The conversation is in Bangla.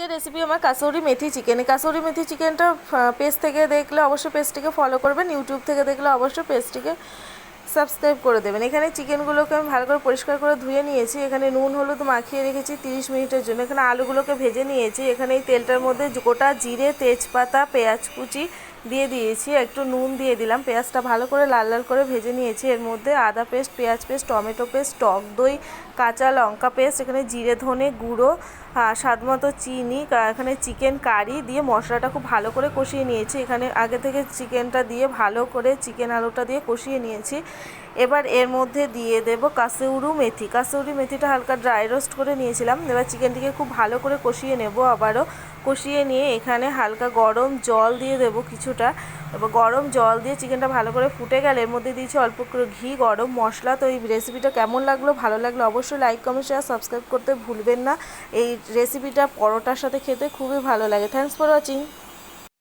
রেসিপি আমার কাসৌরি মেথি চিকেন। এই কাসৌরি মেথি চিকেনটা পেজ থেকে দেখলে অবশ্যই পেজটিকে ফলো করবেন, ইউটিউব থেকে দেখলে অবশ্যই পেজটিকে সাবস্ক্রাইব করে দেবেন। এখানে চিকেনগুলোকে আমি ভালো করে পরিষ্কার করে ধুয়ে নিয়েছি। এখানে নুন হলুদ মাখিয়ে রেখেছি 30 মিনিটের জন্য। এখানে আলুগুলোকে ভেজে নিয়েছি। এখানে এই তেলটার মধ্যে গোটা জিরে, তেজপাতা, পেঁয়াজ কুচি দিয়ে দিয়েছি, একটু নুন দিয়ে দিলাম। পেঁয়াজটা ভালো করে লাল লাল করে ভেজে নিয়েছি। এর মধ্যে আদা পেস্ট, পেঁয়াজ পেস্ট, টমেটো পেস্ট, টক দই, কাঁচা লঙ্কা পেস্ট, এখানে জিরে ধনে গুঁড়ো, স্বাদমতো চিনি, এখানে চিকেন কারি দিয়ে মশলাটা খুব ভালো করে কষিয়ে নিয়েছি। এখানে আগে থেকে চিকেনটা দিয়ে ভালো করে চিকেন আলুটা দিয়ে কষিয়ে নিয়েছি। এবার এর মধ্যে দিয়ে দেব কাসৌরি মেথি। কাসৌরি মেথিটা হালকা ড্রাই রোস্ট করে নিয়েছিলাম। এবার চিকেনটিকে খুব ভালো করে কষিয়ে নেব। আবারও কষিয়ে নিয়ে এখানে হালকা গরম জল দিয়ে দেব কিছুটা। এবার গরম জল দিয়ে চিকেনটা ভালো করে ফুটে গেলে এর মধ্যে দিয়েছি অল্প করে ঘি, গরম মশলা। তো এই রেসিপিটা কেমন লাগলো, ভালো লাগলো অবশ্যই লাইক কমেন্ট শেয়ার সাবস্ক্রাইব করতে ভুলবেন না। এই রেসিপিটা পরোটার সাথে খেতে খুবই ভালো লাগে। Thanks for watching.